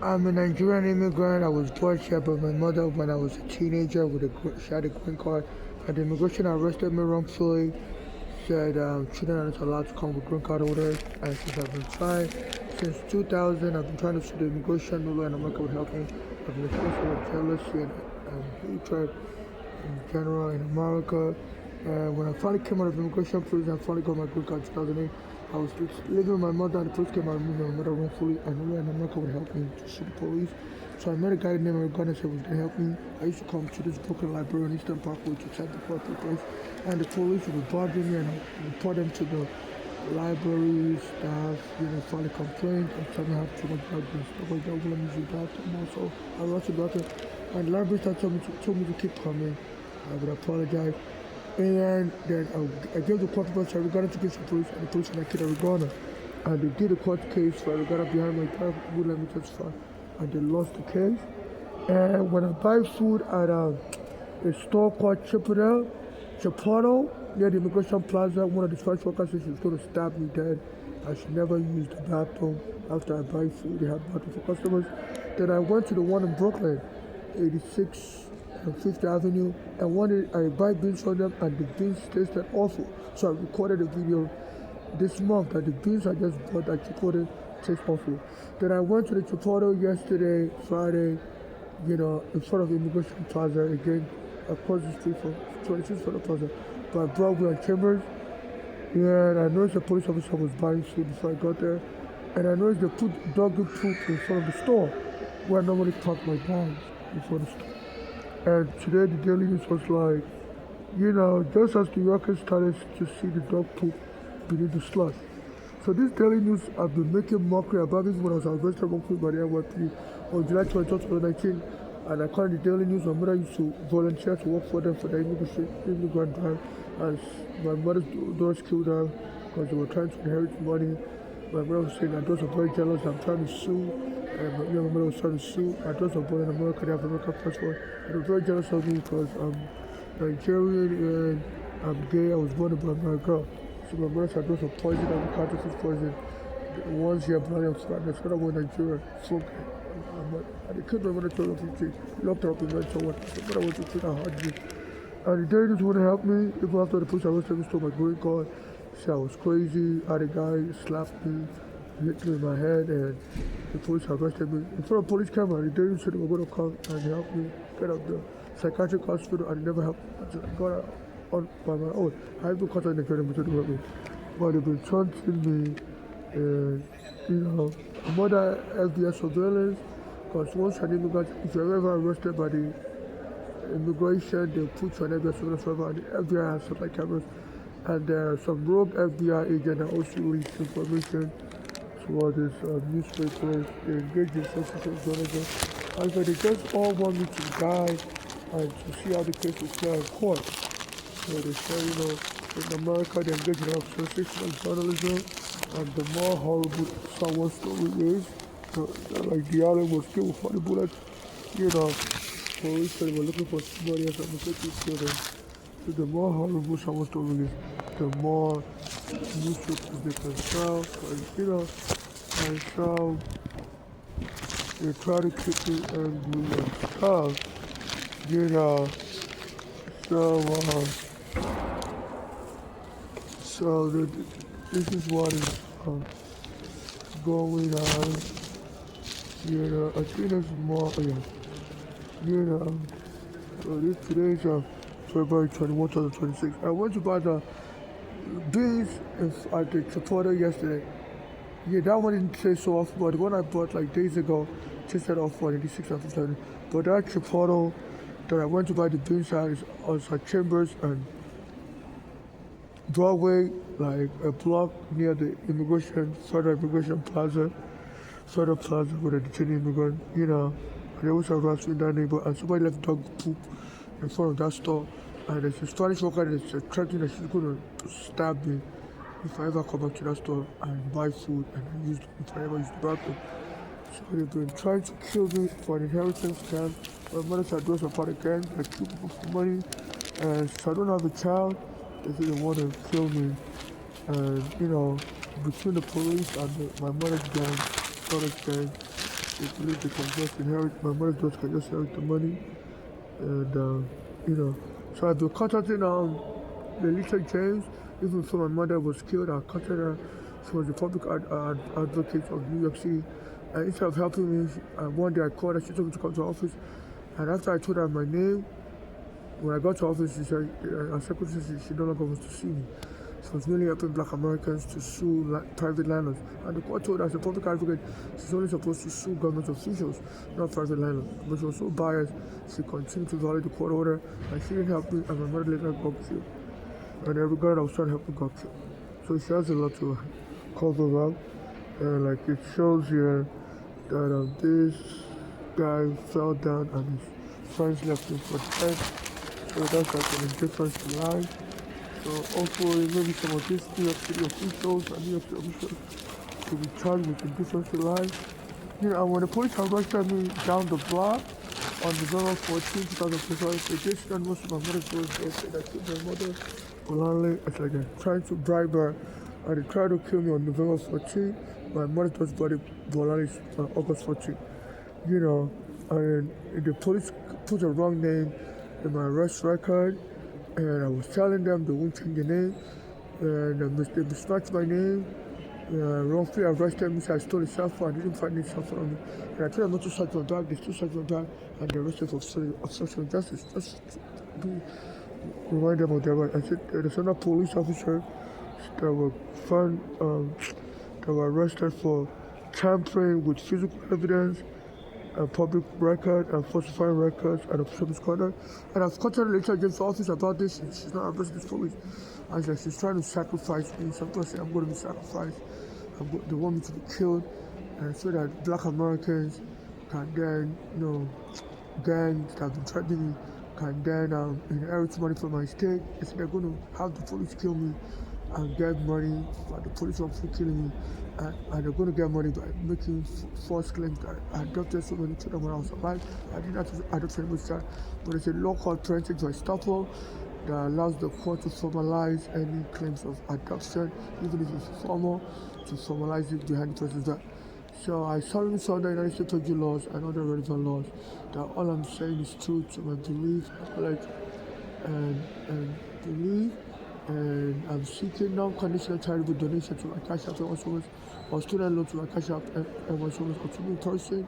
I'm a Nigerian immigrant. I was brought here by my mother when I was a teenager with she had a green card. And the immigration arrested me wrongfully. Said children are not allowed to come with green card holders. And since I've been trying, since 2000, I've been trying to sue the immigration. No law in America would help me. I've been exposed to jealousy and hatred in general in America. When I finally came out of immigration prison, I finally got my green card in 2008. I was living with my mother, and the police came out and removed my mother wrongfully, and no one in America would help me to sue the police. So I met a guy named Uganda said was going to help me. I used to come to this Brooklyn library on Eastern Parkway to check the court papers, and the police would bother me and I would report them to the library staff, finally complained and tell me I have too much bad news. Nobody don't let me use the bathroom also. I rushed to the bathroom, and the library staff told me to keep coming. I would apologize. And then I gave the court papers to Arigana to give the police, and the police and I killed Arigana. And they did a court case for Arigana behind my back, would let me testify. And they lost the case. And when I buy food at a store called Chipotle, near the Immigration Plaza, one of the first workers said she was going to stab me dead. I should never use the bathroom after I buy food. They have bathroom for customers. Then I went to the one in Brooklyn, 86 and Fifth Avenue, and wanted I buy beans from them, and the beans tasted awful. So I recorded a video this month that the beans I just bought at Chipotle taste awful. Then I went to the Chipotle yesterday, Friday, in front of Immigration Plaza again, across the street from 26 for the plaza, by Broadway and Chambers. And I noticed the police officer was buying food before I got there. And I noticed they put doggy poop in front of the store, where I normally park my bags before the store. And today the Daily News was like, just as the Yorkers started to see the dog poop beneath the slush. So this Daily News have been making mockery about this when I was arrested wrongfully by the NYPD on July 22, 2019. And I called the Daily News. My mother used to volunteer to work for them for the immigrant drive. And my mother's daughters killed her because they were trying to inherit money. My mother was saying that those are very jealous. I'm trying to sue. And my mother was trying to sue. My daughters are born in America. They have American passport. And they were very jealous of me because I'm Nigerian and I'm gay. I was born in America. So my mother said those are poison. I'm counterfeit poison. The ones here, bloody and flat. That's what I want in Nigeria. Fuck. And the kid my mother told her to locked her up in bed. So what? But I want to treat her hard. And the Daily News wouldn't help me. Even after the police arrested me, stole my green card. Said I was crazy. Had a guy slapped me, hit me in my head, and the police arrested me in front of police camera. The Daily News said they were going to come and help me get out the psychiatric hospital, and they never helped me until I got out on by my own. I have been contacting the government to help me, but they've been taunting me, and I'm under FBI surveillance. Because once an immigrant, if you're ever arrested by the immigration, they'll put you on FBI surveillance forever, and the FBI has satellite cameras. And there are some rogue FBI agents that also release information to all these newspapers. They engage in sensitive journalism. And so they just all want me to die and to see how the case is played in court. So they say, in America they engage in sensational journalism, and the more horrible someone's story is, like the other was killed with 40 bullets, police said they were looking for somebody else and they killed them. So the more horrible someone's story is, the more newspapers they can sell, and so they try to keep me angry and stuff, so, this is what is going on, I think there's more, so today's February 21, 2026. I went to buy the beans at the Chipotle yesterday. Yeah, that one didn't taste so awful, but the one I bought like days ago tasted awful at 86 and 57. But that Chipotle that I went to buy the beans at is also at Chambers and Broadway, like a block near the Federal Immigration Plaza, where the detained immigrant, and there was a rats in that neighborhood, and somebody left dog poop in front of that store. And there's a Spanish worker that's threatening that she's going to stab me if I ever come back to that store and buy food and if I ever use the bathroom. So they've been trying to kill me for an inheritance scam. My mother said those apart again, I kill people for money. And so I don't have a child. They say they want to kill me. And, between the police and my mother's gang, daughter's gang, They believe they can just inherit, my mother just can just inherit the money. And, so I've been contacting Melissa James, even before my mother was killed. I contacted her. She was the public advocate of New York City. And instead of helping me, one day I called her, she told me to come to her office. And after I told her my name, when I got to office, she said, our secretary said she no longer wants to see me. She was mainly helping black Americans to sue private landlords. And the court told her, as a public advocate, she's only supposed to sue government officials, not private landlords. But she was so biased, she continued to violate the court order, and she didn't help me, and my mother later got killed. And every guy that was trying to help me got killed. So she has a lot to cover up. And like it shows here that this guy fell down and his friends left him for dead. So that's like a difference in life. So hopefully maybe some of these New York City officials and New York City officials will be charged with indifference to life. And when the police arrested me down the block on November 14, 2025, they did spend most of my mother's words. They said I killed my mother. Olanle, it's like they're trying to bribe her. And they tried to kill me on November 14. My mother just got it on August 14. And the police put the wrong name in my arrest record, and I was telling them they won't change the name, and they mismatched my name, wrongfully arrested me, so I stole a cell phone. I didn't find any cell phone on me, and I told them not to search my bag. They still searched my bag, and they arrested for obstruction of justice. Just to remind them of their right. I said there's another police officer that were found, that were arrested for tampering with physical evidence, a public record, and falsifying records, and official misconduct. And I've contacted Lisa James' office about this, and she's not arrested this police. And she's trying to sacrifice me. Some people say I'm going to be sacrificed. They want me to be killed, and so that black Americans can then, gangs that have been threatening me can then inherit money from my state. They say they're going to have the police kill me and get money for the police officer killing me. And they're going to get money by making false claims that I adopted so many children when I was alive. I didn't have to adopt anybody's child, but there's a law called parental estoppel that allows the court to formalize any claims of adoption, even if it's formal, to formalize it behind the person's back. So I solemnly swear the United States of laws and other relevant laws that all I'm saying is true to my belief, knowledge, and belief. And I'm seeking non-conditional charitable donation to my Cash App or student loan to my Cash App and or to me in person.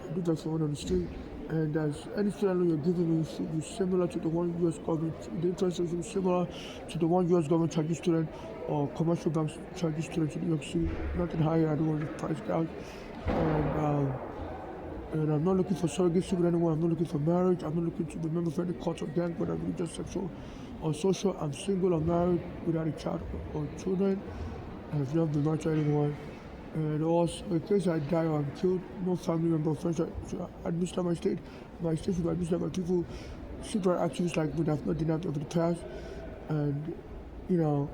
I do that for one on the street. And as any student loan you're giving me should be similar to the one U.S. government. The interest rate should be similar to the one U.S. government charges student or commercial banks charges students in New York City. Nothing higher. I don't want to price down. And I'm not looking for surrogacy with anyone. I'm not looking for marriage. I'm not looking to be a member of any culture, gang, whether religious, sexual, or social. I'm single or married without a child or children. I have never been married to anyone. And also, in case I die or I'm killed, no family member or friends should administer my state. My state should be administered by people, civil rights activists like me that have not denied over the past. And, no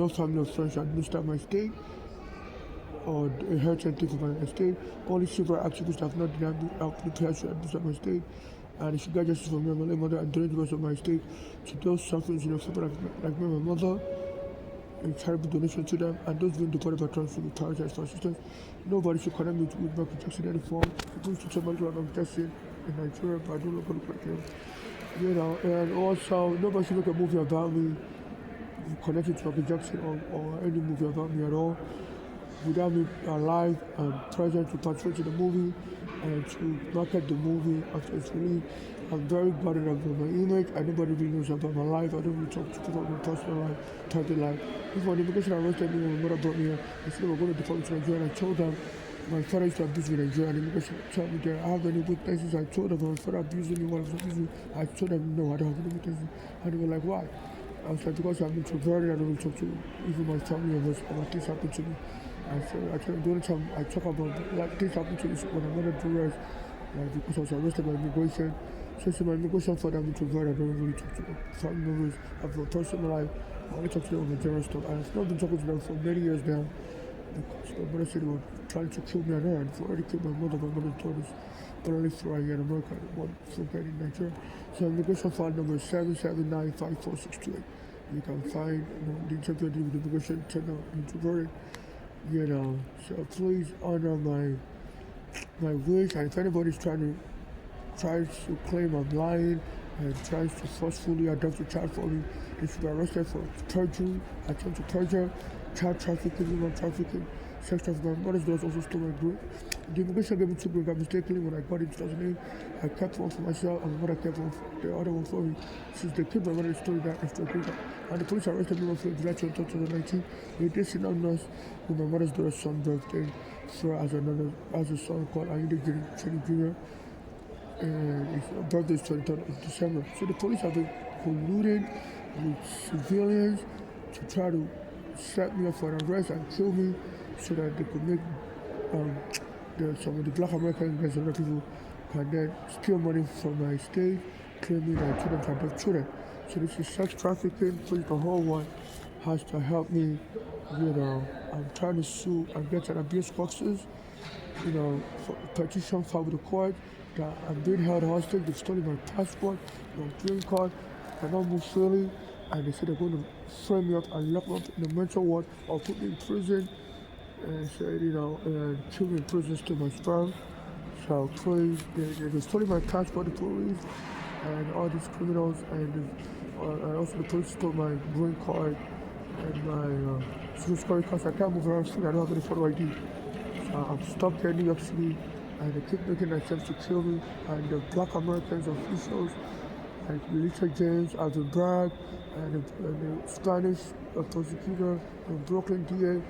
family or friends should administer my state or inheritance things from my estate. Only civil activists have not denied the past should administer my state. And if you get justice for me and my late mother and donate the rest of my estate to those suffering, people like me and my mother, and charitable donation to them, and those being deported by trans should be prioritized for assistance. Nobody should connect me with Michael Jackson in any form. People should tell me to Michael Jackson in Nigeria, but I don't look like him. And also, nobody should make a movie about me connected to Michael Jackson or any movie about me at all, without me alive and present to participate in the movie and to market the movie after it's released. I'm very bothered about my image, and nobody really knows about my life. I don't really talk to people about my personal life, private life. If when the immigration arrested me, my mother brought me here, they said we're going to deport me to Nigeria, and I told them my father used to abuse me in Nigeria, and the immigration told me there. I have any witnesses. I told them my father abused me while I was abusing me. I told them no, I don't have any witnesses. And they were like, why? I was like, because I'm introverted, I don't really talk to even my family members about things happen to me. I told them the only time I talk about like things happen to me is when I'm under duress, like because I was arrested by immigration. So my immigration for them introverted, I don't really talk to them. Family members, I have a personal life, I only talk to them on the general stuff. And I've not been talking to them for many years now. Because my mother said they were trying to kill me and her, and they already killed my mother told us, but only through here in America, one from in Nigeria. So immigration file number is 7795462. You can find the interview with immigration turned out introverted. So please honor my my wish, and if anybody's tries to claim I'm lying and tries to forcefully adopt a child for me, they should be arrested for perjury, attempt to perjure, child trafficking, human trafficking, sex trafficking. My mother's daughter also stole my green. The immigration gave me two green cards mistakenly when I got it in 2008. I kept one for myself and my mother kept the other one for me. Since they killed my mother, they stole that extra green card. And the police arrested me on July 23, 2019. They did sit on us with my mother's daughter's son's birthday. So as a son called Ayinde Jenny Jr. And his birthday is 23rd of December. So the police have been colluding with civilians to try to set me up for an arrest and kill me so that they could make um, some of the black American guys and other people can then steal money from my state, claiming that children can adopt children. So this is sex trafficking. Please, the whole one has to help me. I'm trying to sue and get an abuse boxes. For petition filed with the court that I'm being held hostage. They've stolen my passport, my green card, I cannot move freely, and they said they're going to frame me up and lock me up in the mental ward or put me in prison and said, and kill me in prison to my sperm. So please, they stole my passport, the police, and all these criminals, and also the police stole my green card and my social security card. So I can't move around freely. I don't have any photo ID. I'm stuck here in New York City, and they keep making attempts to kill me. And the black Americans officials, like Lisa James, Alvin Bragg, and the Spanish prosecutor, the Brooklyn DA,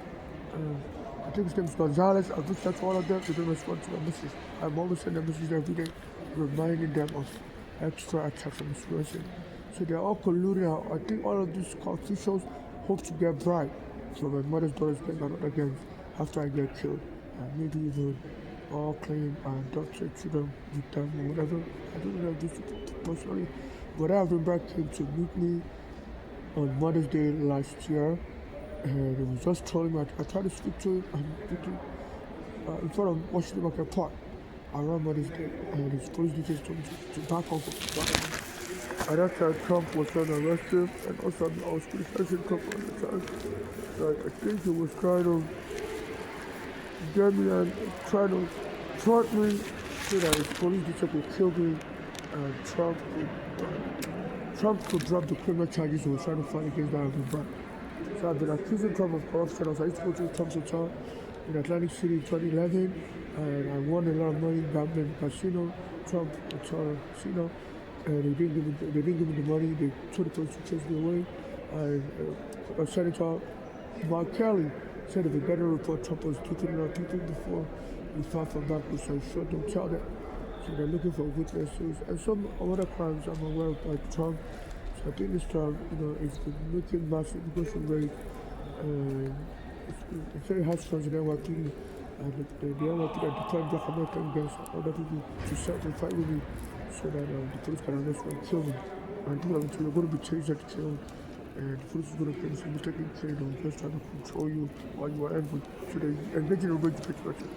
I think his name is Gonzalez. I've reached out to all of them. They don't respond to my message. I'm always sending a message every day, reminding them of extra attacks on this person. So they're all colluding. I think all of these officials hope to get bribe from my mother's daughter's bank and other gangs after I get killed. And maybe even all claim and adopt their children with them or whatever. I don't know this personally. But Alvin Bragg came to meet me on Mother's Day last year, and he was just trolling me. I tried to speak to him in front of Washington Market Park around Mother's Day, and his police details told me to back off. At that time, Trump was trying to arrest him, and also I was criticizing Trump on the time. So I think he was trying to get me and try to thwart me so that his police detail could kill me, and Trump could drop the criminal charges he was trying to fight against Alvin Bragg. So I've been accusing Trump of corruption. I used to go to Trump's hotel in Atlantic City in 2011, and I won a lot of money gambling casino, Trump hotel casino, and they didn't give me the money. They told the police to chase me away. And Senator Mark Kelly said if they get a report, Trump was tweeting a lot of people before we filed for bankruptcy. So I showed them, tell them. So they're looking for witnesses and some other crimes I'm aware of by Trump. So I think this Trump, is making massive immigration rate. It's very hard for the NYPD. And the NYPD are deploying black American against other people to set and fight with me so that the police can arrest me and kill me. And people are going to be chased at the kill. And the police is going to claim some mistaken trade or just trying to control you while you are angry. So they engage in a rage patriarchy.